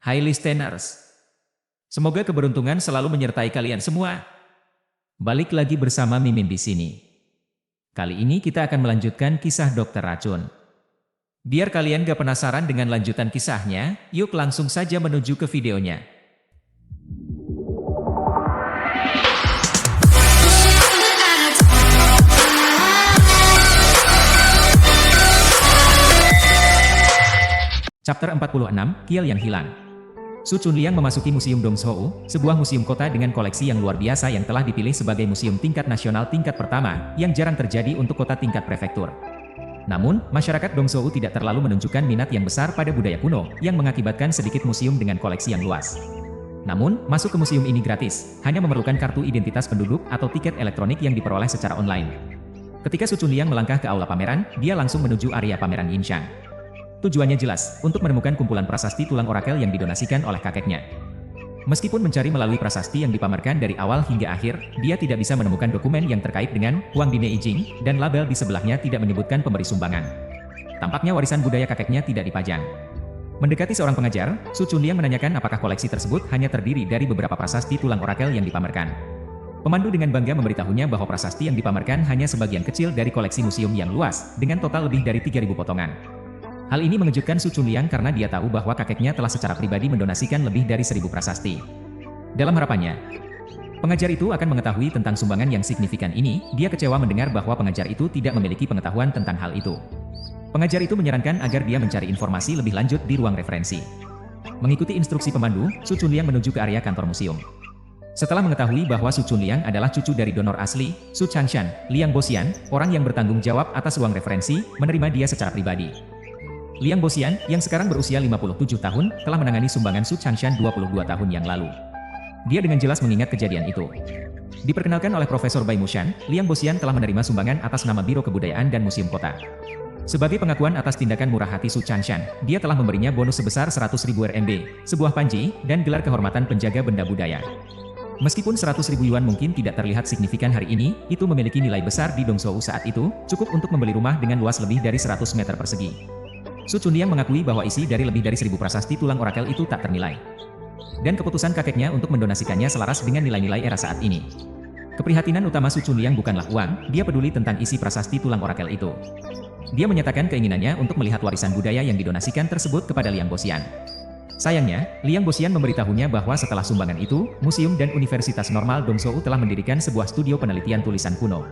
Hai listeners, semoga keberuntungan selalu menyertai kalian semua. Balik lagi bersama Mimin di sini. Kali ini kita akan melanjutkan kisah Dokter Racun. Biar kalian gak penasaran dengan lanjutan kisahnya, yuk langsung saja menuju ke videonya. Chapter 46, Kiel yang Hilang. Su Chunliang memasuki Museum Dongzhou, sebuah museum kota dengan koleksi yang luar biasa yang telah dipilih sebagai museum tingkat nasional tingkat pertama, yang jarang terjadi untuk kota tingkat prefektur. Namun, masyarakat Dongzhou tidak terlalu menunjukkan minat yang besar pada budaya kuno, yang mengakibatkan sedikit museum dengan koleksi yang luas. Namun, masuk ke museum ini gratis, hanya memerlukan kartu identitas penduduk atau tiket elektronik yang diperoleh secara online. Ketika Su Chunliang melangkah ke aula pameran, dia langsung menuju area pameran Yinxiang. Tujuannya jelas, untuk menemukan kumpulan prasasti tulang orakel yang didonasikan oleh kakeknya. Meskipun mencari melalui prasasti yang dipamerkan dari awal hingga akhir, dia tidak bisa menemukan dokumen yang terkait dengan Huang Dine Yijing, dan label di sebelahnya tidak menyebutkan pemberi sumbangan. Tampaknya warisan budaya kakeknya tidak dipajang. Mendekati seorang pengajar, Su Chunliang menanyakan apakah koleksi tersebut hanya terdiri dari beberapa prasasti tulang orakel yang dipamerkan. Pemandu dengan bangga memberitahunya bahwa prasasti yang dipamerkan hanya sebagian kecil dari koleksi museum yang luas, dengan total lebih dari 3.000 potongan. Hal ini mengejutkan Su Chunliang karena dia tahu bahwa kakeknya telah secara pribadi mendonasikan lebih dari 1.000 prasasti. Dalam harapannya, pengajar itu akan mengetahui tentang sumbangan yang signifikan ini, dia kecewa mendengar bahwa pengajar itu tidak memiliki pengetahuan tentang hal itu. Pengajar itu menyarankan agar dia mencari informasi lebih lanjut di ruang referensi. Mengikuti instruksi pemandu, Su Chunliang menuju ke area kantor museum. Setelah mengetahui bahwa Su Chunliang adalah cucu dari donor asli, Su Changshan, Liang Boxian, orang yang bertanggung jawab atas ruang referensi, menerima dia secara pribadi. Liang Boxian, yang sekarang berusia 57 tahun, telah menangani sumbangan Su Changshan 22 tahun yang lalu. Dia dengan jelas mengingat kejadian itu. Diperkenalkan oleh Profesor Bai Mushan, Liang Boxian telah menerima sumbangan atas nama Biro Kebudayaan dan Museum Kota. Sebagai pengakuan atas tindakan murah hati Su Changshan, dia telah memberinya bonus sebesar 100.000 RMB, sebuah panji, dan gelar kehormatan penjaga benda budaya. Meskipun 100.000 yuan mungkin tidak terlihat signifikan hari ini, itu memiliki nilai besar di Dongzhou saat itu, cukup untuk membeli rumah dengan luas lebih dari 100 meter persegi. Su Chunliang mengakui bahwa isi dari lebih dari 1.000 prasasti tulang orakel itu tak ternilai. Dan keputusan kakeknya untuk mendonasikannya selaras dengan nilai-nilai era saat ini. Keprihatinan utama Su Chunliang bukanlah uang, dia peduli tentang isi prasasti tulang orakel itu. Dia menyatakan keinginannya untuk melihat warisan budaya yang didonasikan tersebut kepada Liang Boxian. Sayangnya, Liang Boxian memberitahunya bahwa setelah sumbangan itu, Museum dan Universitas Normal Dongzhou telah mendirikan sebuah studio penelitian tulisan kuno.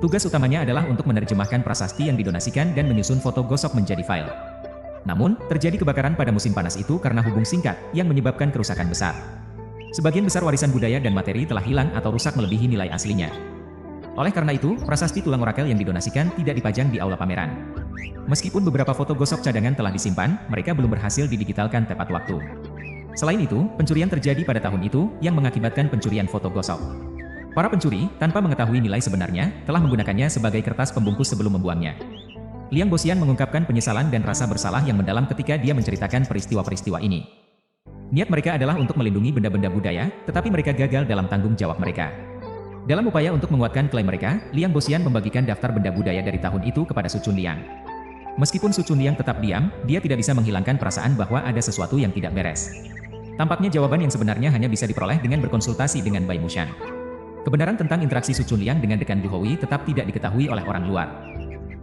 Tugas utamanya adalah untuk menerjemahkan prasasti yang didonasikan dan menyusun foto gosok menjadi file. Namun, terjadi kebakaran pada musim panas itu karena hubung singkat, yang menyebabkan kerusakan besar. Sebagian besar warisan budaya dan materi telah hilang atau rusak melebihi nilai aslinya. Oleh karena itu, prasasti tulang orakel yang didonasikan tidak dipajang di aula pameran. Meskipun beberapa foto gosok cadangan telah disimpan, mereka belum berhasil didigitalkan tepat waktu. Selain itu, pencurian terjadi pada tahun itu, yang mengakibatkan pencurian foto gosok. Para pencuri, tanpa mengetahui nilai sebenarnya, telah menggunakannya sebagai kertas pembungkus sebelum membuangnya. Liang Boxian mengungkapkan penyesalan dan rasa bersalah yang mendalam ketika dia menceritakan peristiwa-peristiwa ini. Niat mereka adalah untuk melindungi benda-benda budaya, tetapi mereka gagal dalam tanggung jawab mereka. Dalam upaya untuk menguatkan klaim mereka, Liang Boxian membagikan daftar benda budaya dari tahun itu kepada Su Chunliang. Meskipun Su Chunliang tetap diam, dia tidak bisa menghilangkan perasaan bahwa ada sesuatu yang tidak beres. Tampaknya jawaban yang sebenarnya hanya bisa diperoleh dengan berkonsultasi dengan Bai Mushan. Kebenaran tentang interaksi Su Chunliang dengan dekan Gu Houyi tetap tidak diketahui oleh orang luar.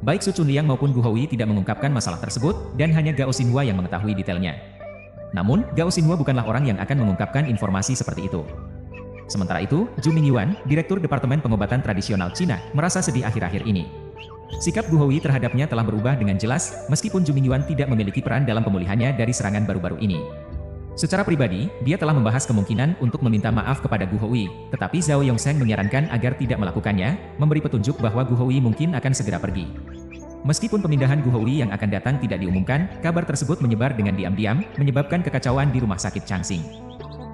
Baik Su Chunliang maupun Gu Houyi tidak mengungkapkan masalah tersebut, dan hanya Gao Xinhua yang mengetahui detailnya. Namun, Gao Xinhua bukanlah orang yang akan mengungkapkan informasi seperti itu. Sementara itu, Zhu Mingyuan, Direktur Departemen Pengobatan Tradisional Cina, merasa sedih akhir-akhir ini. Sikap Gu Houyi terhadapnya telah berubah dengan jelas, meskipun Zhu Mingyuan tidak memiliki peran dalam pemulihannya dari serangan baru-baru ini. Secara pribadi, dia telah membahas kemungkinan untuk meminta maaf kepada Gu Houyi, tetapi Zhao Yongsheng menyarankan agar tidak melakukannya, memberi petunjuk bahwa Gu Houyi mungkin akan segera pergi. Meskipun pemindahan Gu Houyi yang akan datang tidak diumumkan, kabar tersebut menyebar dengan diam-diam, menyebabkan kekacauan di rumah sakit Changxing.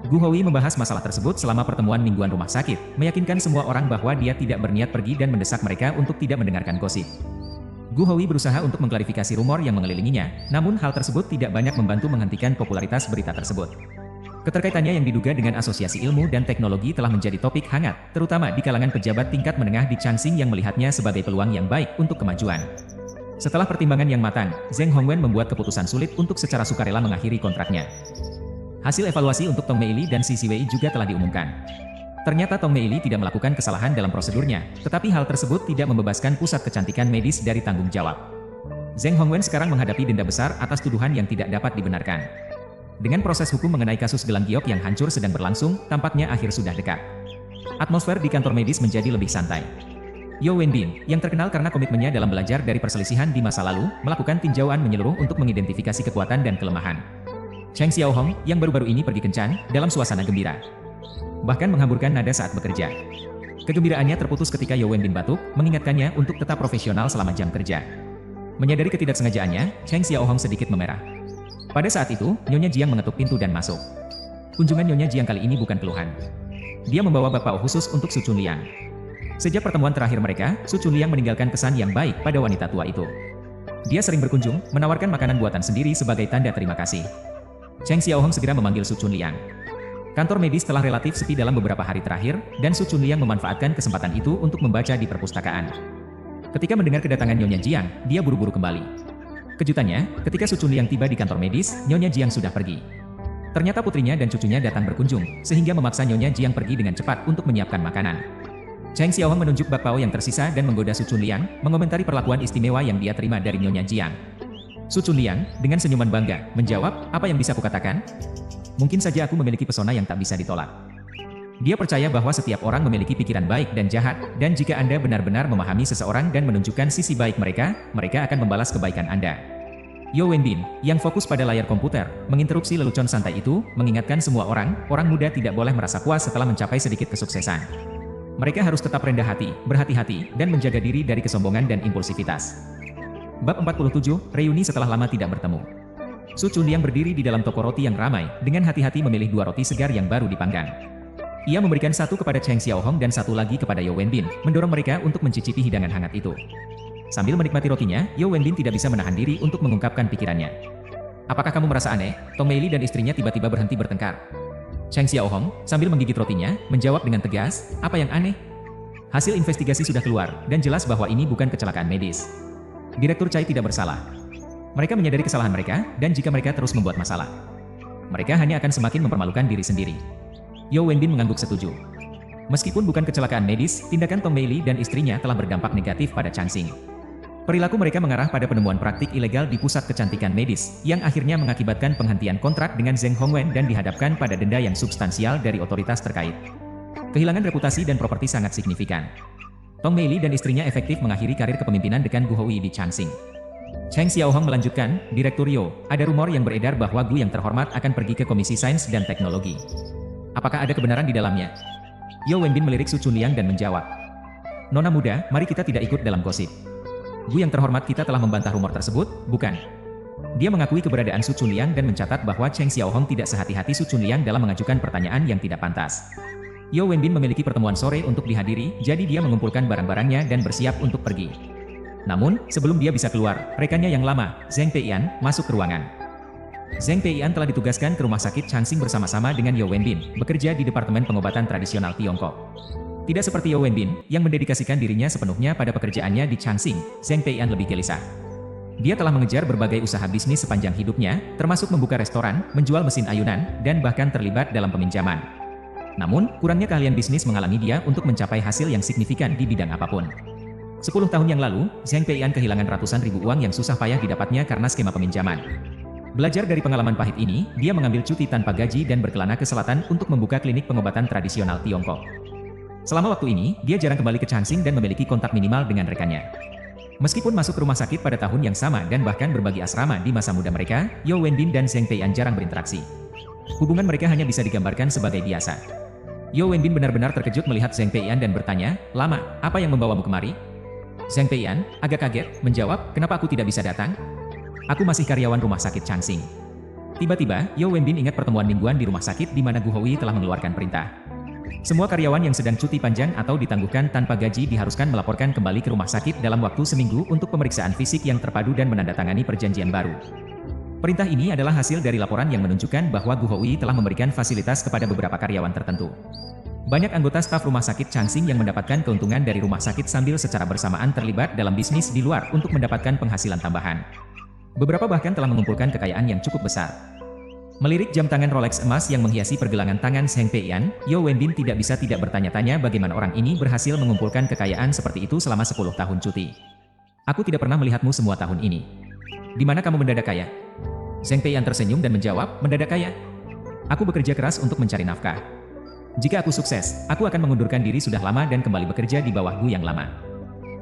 Gu Houyi membahas masalah tersebut selama pertemuan mingguan rumah sakit, meyakinkan semua orang bahwa dia tidak berniat pergi dan mendesak mereka untuk tidak mendengarkan gosip. Gu Houyi berusaha untuk mengklarifikasi rumor yang mengelilinginya, namun hal tersebut tidak banyak membantu menghentikan popularitas berita tersebut. Keterkaitannya yang diduga dengan asosiasi ilmu dan teknologi telah menjadi topik hangat, terutama di kalangan pejabat tingkat menengah di Changxing yang melihatnya sebagai peluang yang baik untuk kemajuan. Setelah pertimbangan yang matang, Zheng Hongwen membuat keputusan sulit untuk secara sukarela mengakhiri kontraknya. Hasil evaluasi untuk Tong Meili dan Sisi Wei juga telah diumumkan. Ternyata Tong Meili tidak melakukan kesalahan dalam prosedurnya, tetapi hal tersebut tidak membebaskan pusat kecantikan medis dari tanggung jawab. Zheng Hongwen sekarang menghadapi denda besar atas tuduhan yang tidak dapat dibenarkan. Dengan proses hukum mengenai kasus gelang giok yang hancur sedang berlangsung, tampaknya akhir sudah dekat. Atmosfer di kantor medis menjadi lebih santai. Yeo Wenbin, yang terkenal karena komitmennya dalam belajar dari perselisihan di masa lalu, melakukan tinjauan menyeluruh untuk mengidentifikasi kekuatan dan kelemahan. Cheng Xiaohong, yang baru-baru ini pergi kencan, dalam suasana gembira. Bahkan menghamburkan nada saat bekerja. Kegembiraannya terputus ketika Yeo Wenbin batuk, mengingatkannya untuk tetap profesional selama jam kerja. Menyadari ketidaksengajaannya, Cheng Xiaohong sedikit memerah. Pada saat itu, Nyonya Jiang mengetuk pintu dan masuk. Kunjungan Nyonya Jiang kali ini bukan keluhan. Dia membawa bakpao khusus untuk Su Chunliang. Sejak pertemuan terakhir mereka, Su Chunliang meninggalkan kesan yang baik pada wanita tua itu. Dia sering berkunjung, menawarkan makanan buatan sendiri sebagai tanda terima kasih. Cheng Xiaohong segera memanggil Su Chunliang. Kantor medis telah relatif sepi dalam beberapa hari terakhir, dan Su Chunliang memanfaatkan kesempatan itu untuk membaca di perpustakaan. Ketika mendengar kedatangan Nyonya Jiang, dia buru-buru kembali. Kejutannya, ketika Su Chunliang tiba di kantor medis, Nyonya Jiang sudah pergi. Ternyata putrinya dan cucunya datang berkunjung, sehingga memaksa Nyonya Jiang pergi dengan cepat untuk menyiapkan makanan. Cheng Xiaohong menunjuk bakpao yang tersisa dan menggoda Su Chunliang, mengomentari perlakuan istimewa yang dia terima dari Nyonya Jiang. Su Chunliang, dengan senyuman bangga, menjawab, "Apa yang bisa kukatakan? Mungkin saja aku memiliki pesona yang tak bisa ditolak." Dia percaya bahwa setiap orang memiliki pikiran baik dan jahat, dan jika Anda benar-benar memahami seseorang dan menunjukkan sisi baik mereka, mereka akan membalas kebaikan Anda. Yeo Wenbin, yang fokus pada layar komputer, menginterupsi lelucon santai itu, mengingatkan semua orang muda tidak boleh merasa puas setelah mencapai sedikit kesuksesan. Mereka harus tetap rendah hati, berhati-hati, dan menjaga diri dari kesombongan dan impulsivitas. Bab 47, reuni setelah lama tidak bertemu. Su Chunliang berdiri di dalam toko roti yang ramai, dengan hati-hati memilih 2 roti segar yang baru dipanggang. Ia memberikan satu kepada Cheng Xiaohong dan satu lagi kepada Yeo Wenbin, mendorong mereka untuk mencicipi hidangan hangat itu. Sambil menikmati rotinya, Yeo Wenbin tidak bisa menahan diri untuk mengungkapkan pikirannya. "Apakah kamu merasa aneh? Tong Meili dan istrinya tiba-tiba berhenti bertengkar." Cheng Xiaohong, sambil menggigit rotinya, menjawab dengan tegas, "Apa yang aneh? Hasil investigasi sudah keluar, dan jelas bahwa ini bukan kecelakaan medis. Direktur Chai tidak bersalah. Mereka menyadari kesalahan mereka, dan jika mereka terus membuat masalah, mereka hanya akan semakin mempermalukan diri sendiri." Yeo Wenbin mengangguk setuju. Meskipun bukan kecelakaan medis, tindakan Tong Meili dan istrinya telah berdampak negatif pada Chansing. Perilaku mereka mengarah pada penemuan praktik ilegal di pusat kecantikan medis, yang akhirnya mengakibatkan penghentian kontrak dengan Zheng Hongwen dan dihadapkan pada denda yang substansial dari otoritas terkait. Kehilangan reputasi dan properti sangat signifikan. Tong Meili dan istrinya efektif mengakhiri karir kepemimpinan dengan Gu Houyi di Chansing. Cheng Xiaohong melanjutkan, "Direktur Yo, ada rumor yang beredar bahwa Gu yang terhormat akan pergi ke Komisi Sains dan Teknologi. Apakah ada kebenaran di dalamnya?" Yeo Wenbin melirik Su Chunliang dan menjawab, "Nona muda, mari kita tidak ikut dalam gosip. Gu yang terhormat kita telah membantah rumor tersebut, bukan?" Dia mengakui keberadaan Su Chunliang dan mencatat bahwa Cheng Xiaohong tidak sehati-hati Su Chunliang dalam mengajukan pertanyaan yang tidak pantas. Yeo Wenbin memiliki pertemuan sore untuk dihadiri, jadi dia mengumpulkan barang-barangnya dan bersiap untuk pergi. Namun, sebelum dia bisa keluar, rekannya yang lama, Zheng Peian, masuk ke ruangan. Zheng Peian telah ditugaskan ke rumah sakit Chansing bersama-sama dengan Yeo Wenbin, bekerja di Departemen Pengobatan Tradisional Tiongkok. Tidak seperti Yeo Wenbin, yang mendedikasikan dirinya sepenuhnya pada pekerjaannya di Chansing, Zheng Peian lebih gelisah. Dia telah mengejar berbagai usaha bisnis sepanjang hidupnya, termasuk membuka restoran, menjual mesin ayunan, dan bahkan terlibat dalam peminjaman. Namun, kurangnya keahlian bisnis menghalangi dia untuk mencapai hasil yang signifikan di bidang apapun. 10 tahun yang lalu, Zheng Peian kehilangan ratusan ribu uang yang susah payah didapatnya karena skema peminjaman. Belajar dari pengalaman pahit ini, dia mengambil cuti tanpa gaji dan berkelana ke selatan untuk membuka klinik pengobatan tradisional Tiongkok. Selama waktu ini, dia jarang kembali ke Chansing dan memiliki kontak minimal dengan rekannya. Meskipun masuk ke rumah sakit pada tahun yang sama dan bahkan berbagi asrama di masa muda mereka, Yeo Wenbin dan Zheng Peian jarang berinteraksi. Hubungan mereka hanya bisa digambarkan sebagai biasa. Yeo Wenbin benar-benar terkejut melihat Zheng Peian dan bertanya, "Lama, apa yang membawamu kemari?" Zheng Peian, agak kaget, menjawab, "Kenapa aku tidak bisa datang? Aku masih karyawan rumah sakit Chansing." Tiba-tiba, Yeo Wenbin ingat pertemuan mingguan di rumah sakit di mana Gu Houyi telah mengeluarkan perintah. Semua karyawan yang sedang cuti panjang atau ditangguhkan tanpa gaji diharuskan melaporkan kembali ke rumah sakit dalam waktu seminggu untuk pemeriksaan fisik yang terpadu dan menandatangani perjanjian baru. Perintah ini adalah hasil dari laporan yang menunjukkan bahwa Gu Houyi telah memberikan fasilitas kepada beberapa karyawan tertentu. Banyak anggota staf rumah sakit Chansing yang mendapatkan keuntungan dari rumah sakit sambil secara bersamaan terlibat dalam bisnis di luar untuk mendapatkan penghasilan tambahan. Beberapa bahkan telah mengumpulkan kekayaan yang cukup besar. Melirik jam tangan Rolex emas yang menghiasi pergelangan tangan Zheng Peian, Yeo Wenbin tidak bisa tidak bertanya-tanya bagaimana orang ini berhasil mengumpulkan kekayaan seperti itu selama 10 tahun cuti. Aku tidak pernah melihatmu semua tahun ini. Di mana kamu mendadak kaya? Zheng Peian tersenyum dan menjawab, mendadak kaya? Aku bekerja keras untuk mencari nafkah. Jika aku sukses, aku akan mengundurkan diri sudah lama dan kembali bekerja di bawah Gu yang lama.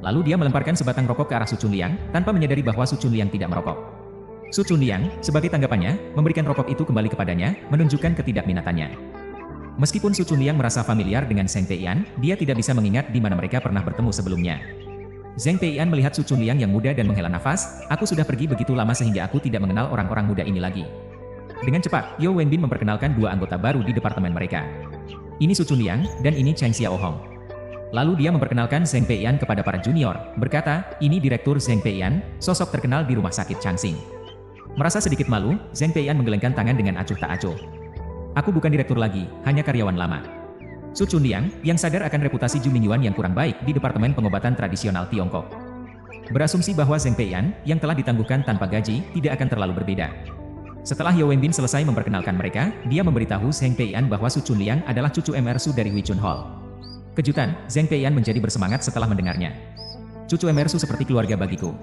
Lalu dia melemparkan sebatang rokok ke arah Su Chunliang, tanpa menyadari bahwa Su Chunliang tidak merokok. Su Chunliang, sebagai tanggapannya, memberikan rokok itu kembali kepadanya, menunjukkan ketidakminatannya. Meskipun Su Chunliang merasa familiar dengan Zheng Peian, dia tidak bisa mengingat di mana mereka pernah bertemu sebelumnya. Zheng Peian melihat Su Chunliang yang muda dan menghela nafas, aku sudah pergi begitu lama sehingga aku tidak mengenal orang-orang muda ini lagi. Dengan cepat, Yeo Wenbin memperkenalkan dua anggota baru di departemen mereka. Ini Su Chunliang, dan ini Cheng Xiaohong. Lalu dia memperkenalkan Zheng Peian kepada para junior, berkata, ini Direktur Zheng Peian, sosok terkenal di rumah sakit Changxing. Merasa sedikit malu, Zheng Peian menggelengkan tangan dengan acuh tak acuh. Aku bukan direktur lagi, hanya karyawan lama. Su Chunliang, yang sadar akan reputasi Ju Mingyuan yang kurang baik di Departemen Pengobatan Tradisional Tiongkok, berasumsi bahwa Zheng Peian, yang telah ditangguhkan tanpa gaji, tidak akan terlalu berbeda. Setelah Yeo Wenbin selesai memperkenalkan mereka, dia memberitahu Zheng Peian bahwa Su Chunliang adalah cucu MR Su dari Hui Chun Hall. Kejutan, Zheng Peian menjadi bersemangat setelah mendengarnya. Cucu MR Su seperti keluarga bagiku.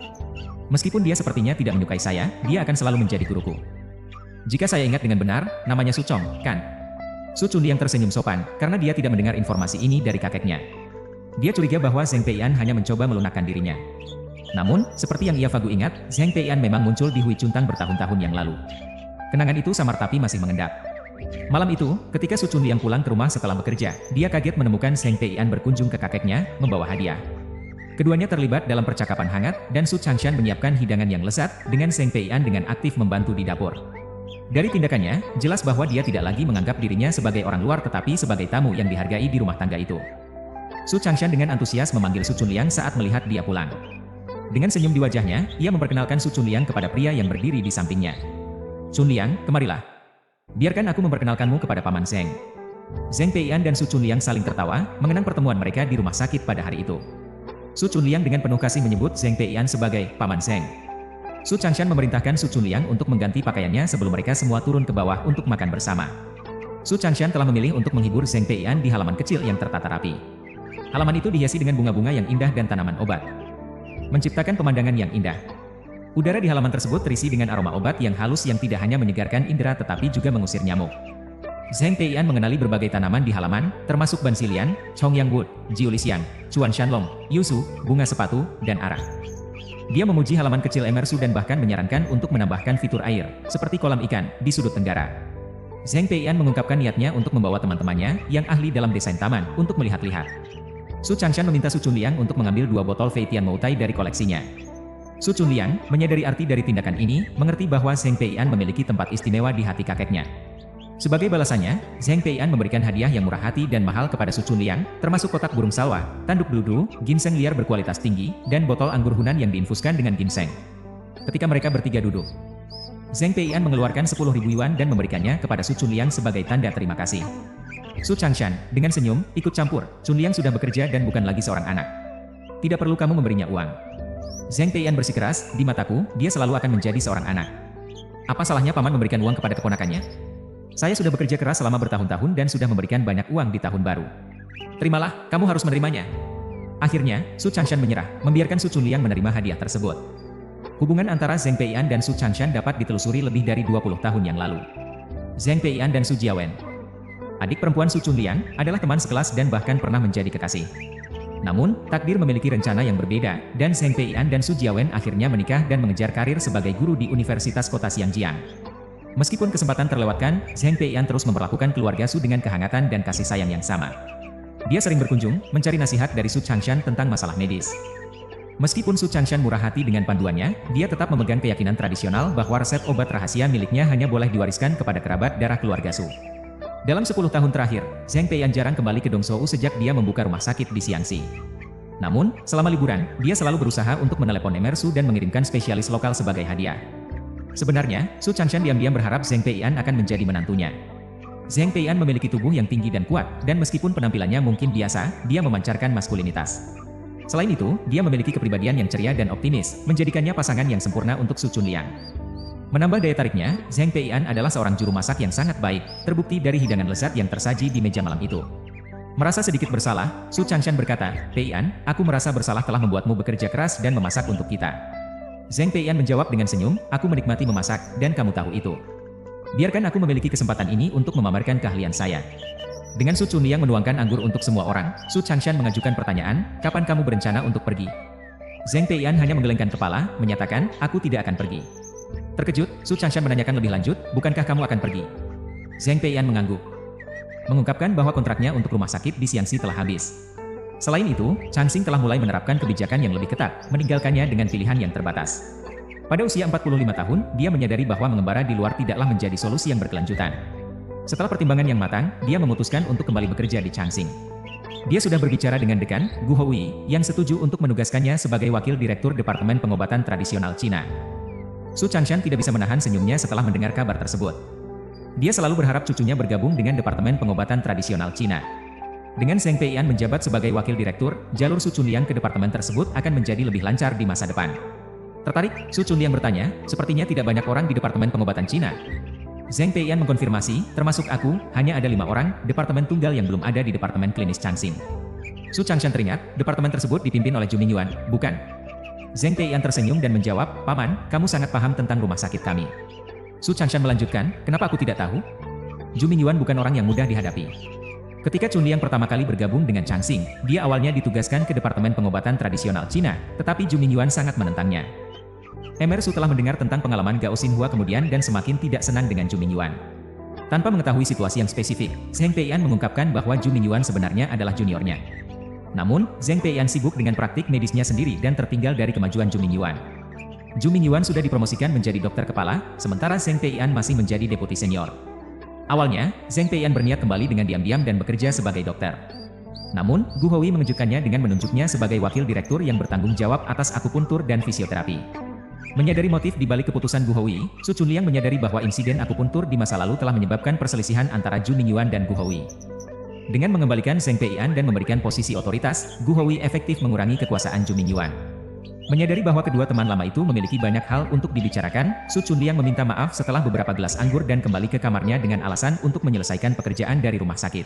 Meskipun dia sepertinya tidak menyukai saya, dia akan selalu menjadi guruku. Jika saya ingat dengan benar, namanya Su Chong, kan? Su Chunliang tersenyum sopan, karena dia tidak mendengar informasi ini dari kakeknya. Dia curiga bahwa Zheng Peian hanya mencoba melunakkan dirinya. Namun, seperti yang ia Fagu ingat, Zheng Peian memang muncul di Hui Chuntang bertahun-tahun yang lalu. Kenangan itu samar tapi masih mengendap. Malam itu, ketika Su Chunliang pulang ke rumah setelah bekerja, dia kaget menemukan Zheng Peian berkunjung ke kakeknya, membawa hadiah. Keduanya terlibat dalam percakapan hangat, dan Su Changshan menyiapkan hidangan yang lezat, dengan Zheng Peian dengan aktif membantu di dapur. Dari tindakannya, jelas bahwa dia tidak lagi menganggap dirinya sebagai orang luar tetapi sebagai tamu yang dihargai di rumah tangga itu. Su Changshan dengan antusias memanggil Su Chunliang saat melihat dia pulang. Dengan senyum di wajahnya, ia memperkenalkan Su Chunliang kepada pria yang berdiri di sampingnya. Chunliang, kemarilah. Biarkan aku memperkenalkanmu kepada Paman Zheng. Zheng Peian dan Su Chunliang saling tertawa, mengenang pertemuan mereka di rumah sakit pada hari itu. Su Chunliang dengan penuh kasih menyebut Zheng Peian sebagai Paman Zheng. Su Changshan memerintahkan Su Chunliang untuk mengganti pakaiannya sebelum mereka semua turun ke bawah untuk makan bersama. Su Changshan telah memilih untuk menghibur Zheng Peian di halaman kecil yang tertata rapi. Halaman itu dihiasi dengan bunga-bunga yang indah dan tanaman obat, menciptakan pemandangan yang indah. Udara di halaman tersebut terisi dengan aroma obat yang halus yang tidak hanya menyegarkan indera tetapi juga mengusir nyamuk. Zheng Peian mengenali berbagai tanaman di halaman, termasuk Bansilian, Chongyang Wood, Jiulisiang, Chuan Shanlong, Yusu, bunga sepatu, dan arah. Dia memuji halaman kecil Emersu dan bahkan menyarankan untuk menambahkan fitur air, seperti kolam ikan, di sudut tenggara. Zheng Peian mengungkapkan niatnya untuk membawa teman-temannya, yang ahli dalam desain taman, untuk melihat-lihat. Su Changshan meminta Su Chunliang untuk mengambil 2 botol Feitian Moutai dari koleksinya. Su Chunliang, menyadari arti dari tindakan ini, mengerti bahwa Zheng Peian memiliki tempat istimewa di hati kakeknya. Sebagai balasannya, Zheng Peian memberikan hadiah yang murah hati dan mahal kepada Su Chunliang, termasuk kotak burung salwa, tanduk dudu, ginseng liar berkualitas tinggi, dan botol anggur Hunan yang diinfuskan dengan ginseng. Ketika mereka bertiga duduk, Zheng Peian mengeluarkan 10.000 yuan dan memberikannya kepada Su Chunliang sebagai tanda terima kasih. Su Changshan, dengan senyum, ikut campur, Chunliang sudah bekerja dan bukan lagi seorang anak. Tidak perlu kamu memberinya uang. Zheng Peian bersikeras, di mataku, dia selalu akan menjadi seorang anak. Apa salahnya paman memberikan uang kepada keponakannya? Saya sudah bekerja keras selama bertahun-tahun dan sudah memberikan banyak uang di tahun baru. Terimalah, kamu harus menerimanya. Akhirnya, Su Changshan menyerah, membiarkan Su Chunliang menerima hadiah tersebut. Hubungan antara Zheng Peian dan Su Changshan dapat ditelusuri lebih dari 20 tahun yang lalu. Zheng Peian dan Su Jiawen, adik perempuan Su Chunliang, adalah teman sekelas dan bahkan pernah menjadi kekasih. Namun, takdir memiliki rencana yang berbeda, dan Zheng Peian dan Su Jiawen akhirnya menikah dan mengejar karir sebagai guru di Universitas Kota Xiangjiang. Meskipun kesempatan terlewatkan, Zheng Peian terus memperlakukan keluarga Su dengan kehangatan dan kasih sayang yang sama. Dia sering berkunjung, mencari nasihat dari Su Changshan tentang masalah medis. Meskipun Su Changshan murah hati dengan panduannya, dia tetap memegang keyakinan tradisional bahwa resep obat rahasia miliknya hanya boleh diwariskan kepada kerabat darah keluarga Su. Dalam 10 tahun terakhir, Zheng Peian jarang kembali ke Dongzhou sejak dia membuka rumah sakit di Xiangxi. Namun, selama liburan, dia selalu berusaha untuk menelepon Emersu dan mengirimkan spesialis lokal sebagai hadiah. Sebenarnya, Su Changshan diam-diam berharap Zheng Peian akan menjadi menantunya. Zheng Peian memiliki tubuh yang tinggi dan kuat, dan meskipun penampilannya mungkin biasa, dia memancarkan maskulinitas. Selain itu, dia memiliki kepribadian yang ceria dan optimis, menjadikannya pasangan yang sempurna untuk Su Chunliang. Menambah daya tariknya, Zheng Peian adalah seorang juru masak yang sangat baik, terbukti dari hidangan lezat yang tersaji di meja malam itu. Merasa sedikit bersalah, Su Changshan berkata, "Peian, aku merasa bersalah telah membuatmu bekerja keras dan memasak untuk kita." Zheng Peian menjawab dengan senyum, "Aku menikmati memasak, dan kamu tahu itu. Biarkan aku memiliki kesempatan ini untuk memamerkan keahlian saya." Dengan Su Chunliang menuangkan anggur untuk semua orang, Su Changshan mengajukan pertanyaan, "Kapan kamu berencana untuk pergi?" Zheng Peian hanya menggelengkan kepala, menyatakan, "Aku tidak akan pergi." Terkejut, Su Changshan menanyakan lebih lanjut, "Bukankah kamu akan pergi?" Zheng Peian mengangguk, mengungkapkan bahwa kontraknya untuk rumah sakit di Xiangxi telah habis. Selain itu, Changxing telah mulai menerapkan kebijakan yang lebih ketat, meninggalkannya dengan pilihan yang terbatas. Pada usia 45 tahun, dia menyadari bahwa mengembara di luar tidaklah menjadi solusi yang berkelanjutan. Setelah pertimbangan yang matang, dia memutuskan untuk kembali bekerja di Changxing. Dia sudah berbicara dengan dekan, Gu Houyi, yang setuju untuk menugaskannya sebagai wakil direktur Departemen Pengobatan Tradisional Cina. Su Changshan tidak bisa menahan senyumnya setelah mendengar kabar tersebut. Dia selalu berharap cucunya bergabung dengan Departemen Pengobatan Tradisional Cina. Dengan Zheng Peian menjabat sebagai wakil direktur, jalur Su Chunliang ke departemen tersebut akan menjadi lebih lancar di masa depan. Tertarik, Su Chunliang bertanya, "Sepertinya tidak banyak orang di Departemen Pengobatan Cina." Zheng Peian mengkonfirmasi, "Termasuk aku, hanya ada 5 orang, departemen tunggal yang belum ada di Departemen Klinis Changxing." Su Changshan teringat, departemen tersebut dipimpin oleh Ju Mingyuan, bukan? Zheng Peian tersenyum dan menjawab, "Paman, kamu sangat paham tentang rumah sakit kami." Su Changshan melanjutkan, "Kenapa aku tidak tahu?" Ju Mingyuan bukan orang yang mudah dihadapi. Ketika Chunliang pertama kali bergabung dengan Changxing, dia awalnya ditugaskan ke Departemen Pengobatan Tradisional Cina, tetapi Ju Mingyuan sangat menentangnya. Su telah mendengar tentang pengalaman Gao Xinhua kemudian dan semakin tidak senang dengan Ju Mingyuan. Tanpa mengetahui situasi yang spesifik, Zheng Peian mengungkapkan bahwa Ju Mingyuan sebenarnya adalah juniornya. Namun, Zheng Peian sibuk dengan praktik medisnya sendiri dan tertinggal dari kemajuan Ju Mingyuan. Ju Mingyuan sudah dipromosikan menjadi dokter kepala, sementara Zheng Peian masih menjadi deputi senior. Awalnya, Zheng Peian berniat kembali dengan diam-diam dan bekerja sebagai dokter. Namun, Gu Houyi mengejutkannya dengan menunjuknya sebagai wakil direktur yang bertanggung jawab atas akupuntur dan fisioterapi. Menyadari motif di balik keputusan Gu Houyi, Su Chunliang menyadari bahwa insiden akupuntur di masa lalu telah menyebabkan perselisihan antara Ju Mingyuan dan Gu Houyi. Dengan mengembalikan Zheng Peian dan memberikan posisi otoritas, Gu Houyi efektif mengurangi kekuasaan Ju Mingyuan. Menyadari bahwa kedua teman lama itu memiliki banyak hal untuk dibicarakan, Su Chunliang meminta maaf setelah beberapa gelas anggur dan kembali ke kamarnya dengan alasan untuk menyelesaikan pekerjaan dari rumah sakit.